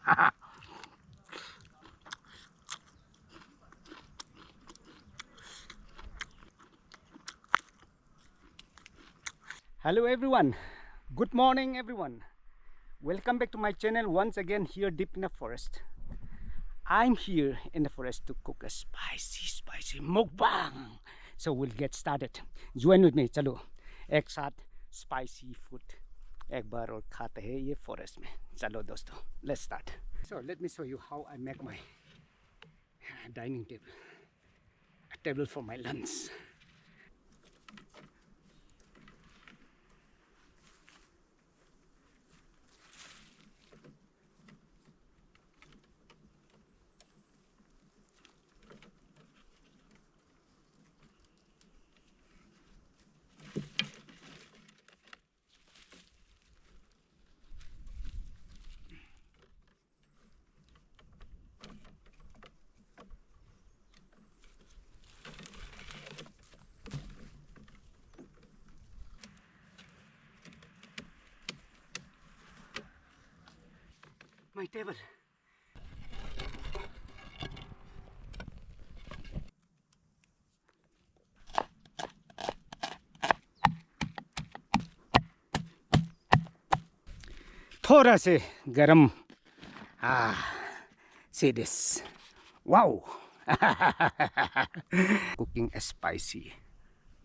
Hello everyone, good morning everyone. Welcome back to my channel once again here deep in the forest. I'm here in the forest to cook a spicy mukbang. So we'll get started. Join with me, चलो एक साथ spicy food एक बार और खाते हैं ये forest में. चलो दोस्तों, let's start. So let me show you how I make my dining table, a table for my lunch. My table. थोड़ा से गरम. See this. Wow. Cooking a spicy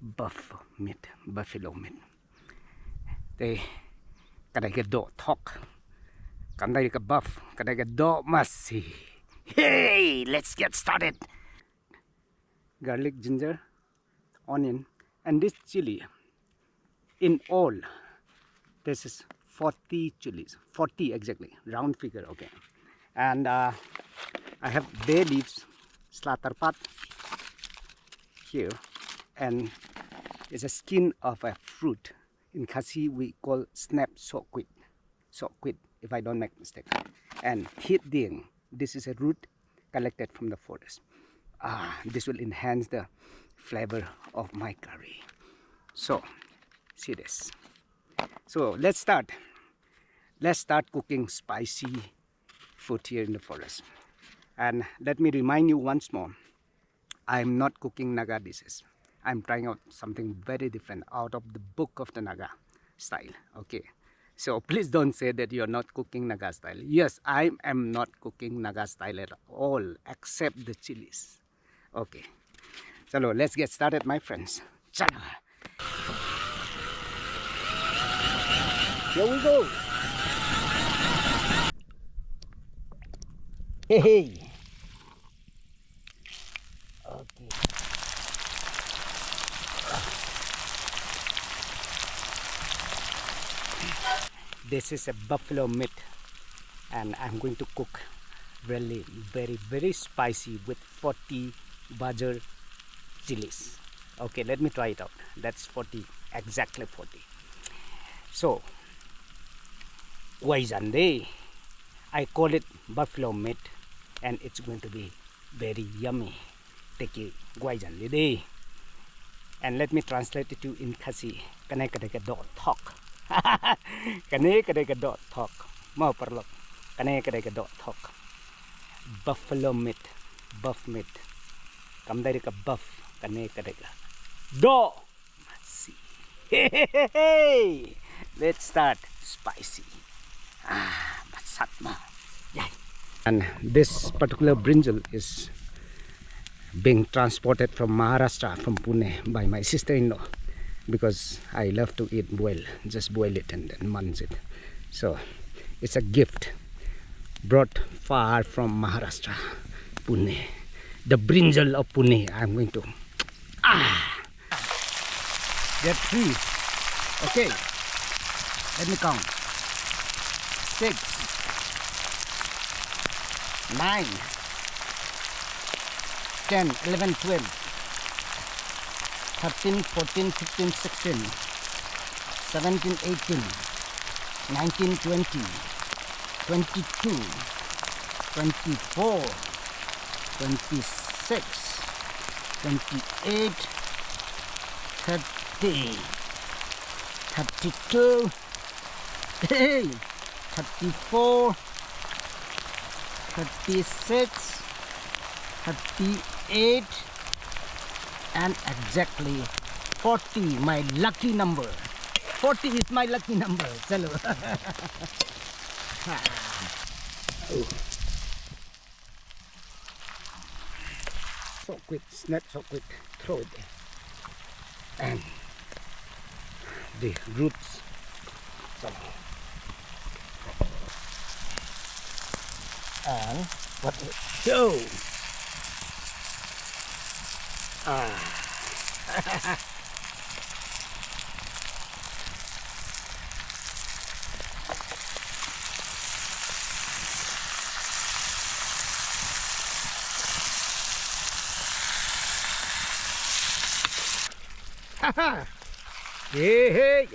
buffalo meat. They kada get do talk. Kanda ka buff, kada get do masi. Hey, let's get started. Garlic, ginger, onion, and this chili. In all, this is 40 chilies, 40 exactly, round figure, okay. And I have bay leaves, slatarpat here, and it's a skin of a fruit. In Khasi we call snap soquid, if I don't make mistake. And hit ding, this is a root collected from the forest. This will enhance the flavor of my curry. So see this. So let's start cooking spicy food here in the forest. And let me remind you once more, I'm not cooking Naga dishes. I'm trying out something very different out of the book of the Naga style. Okay, so please don't say that you're not cooking Naga style. Yes, I am not cooking Naga style at all except the chilies. Okay, chalo, let's get started, my friends. Chalo. Here we go. Hey. Okay. This is a buffalo meat, and I'm going to cook really very spicy with 40 Bajar chilies. Okay, let me try it out. That's 40, exactly 40. So Guaizande, I call it buffalo meat, and it's going to be very yummy. Take it, Guaizande. And let me translate it to in Khasi. Kanay kadeka do talk. Kanay kadeka do talk. Mau perlok. Kanay kadeka do talk. Buffalo meat, buff meat. Kam dari ka buff. Kanay kadeka do. Masi. Hey. Let's start spicy. Masatma. Yeah. And this particular brinjal is being transported from Maharashtra, from Pune, by my sister-in-law, because I love to eat boil, just boil it and then munch it. So it's a gift brought far from Maharashtra, Pune, the brinjal of Pune. I'm going to there are 3. Okay, let me count. 6, 9, 10, 11, 12, 13, 14, 15, 16, 17, 18, 19, 20, 22, 24, 26, 28, 30, 32, 34, 36, 38, and exactly 40, my lucky number. 40 is my lucky number. Chalo. Oh. So quick, snap so quick, throw it there. And the roots. And what go? Haha! Yeah!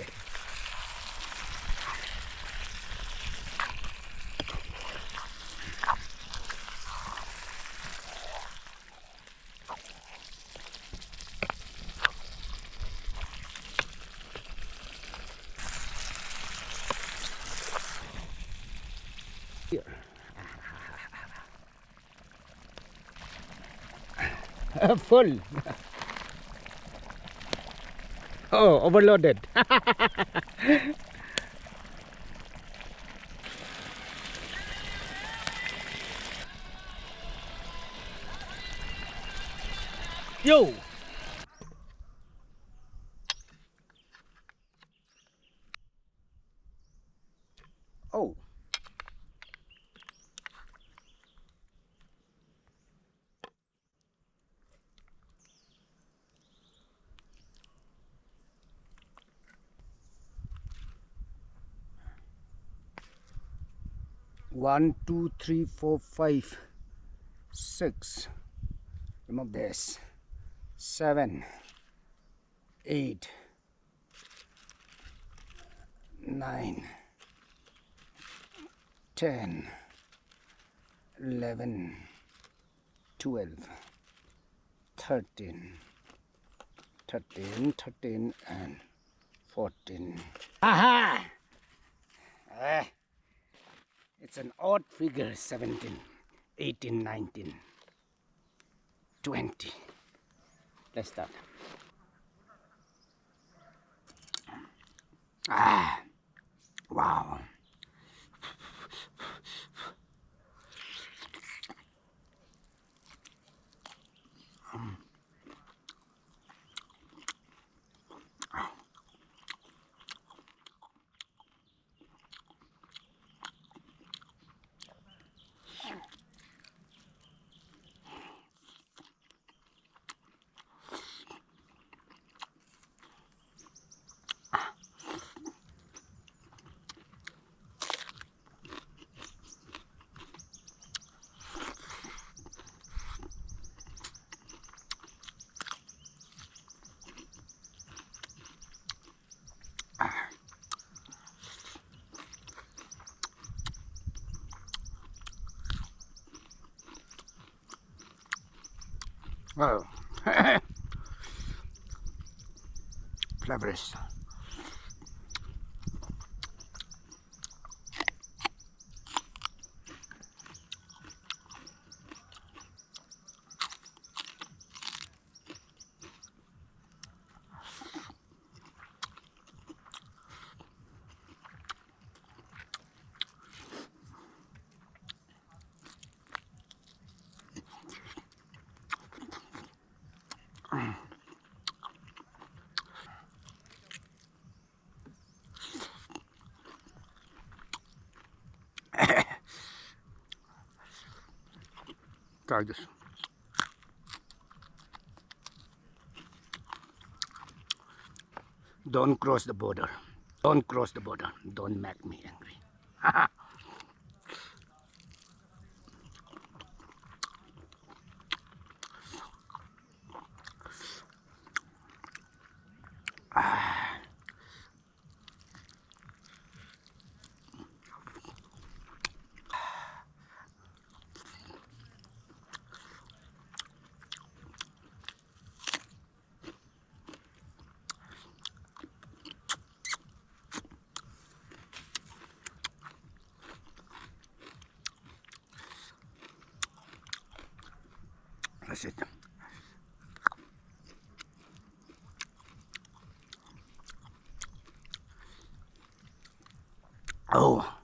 Here. Full. Oh, overloaded. Yo! Oh. One, two, three, four, 5, 6. Remove this. 7, 8, 9, 10, 11, 12, 13, 13, and 14. Aha! It's an odd figure. 17, 18, 19, 20. Let's start. Wow. Oh, flavorous. Try this. Don't cross the border. Don't cross the border. Don't make me angry. That's it. Oh.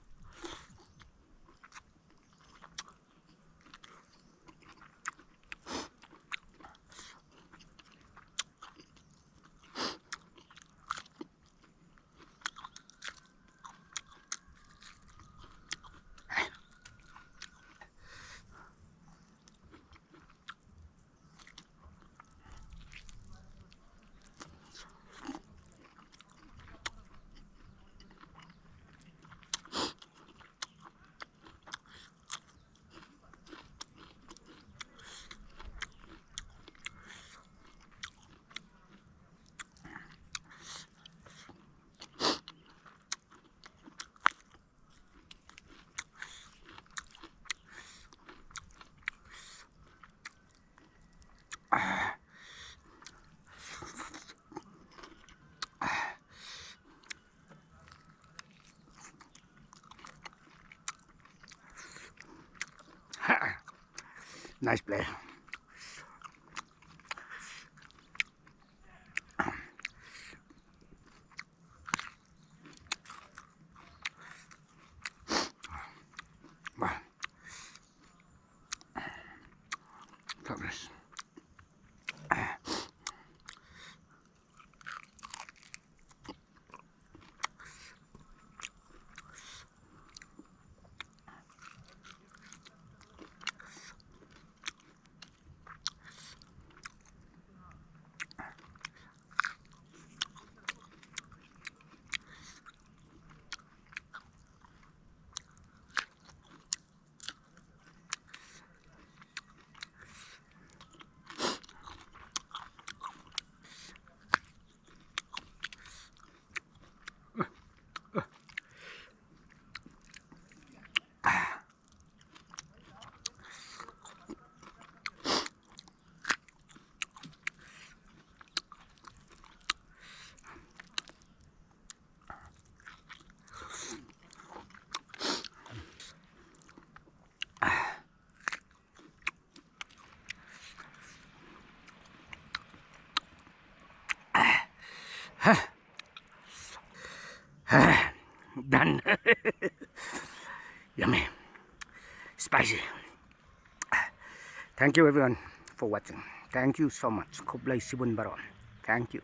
Nice play. Wow. Fabulous. Done. Yummy. Spicy. Thank you everyone for watching. Thank you so much. Kublai Sibun Baron. Thank you.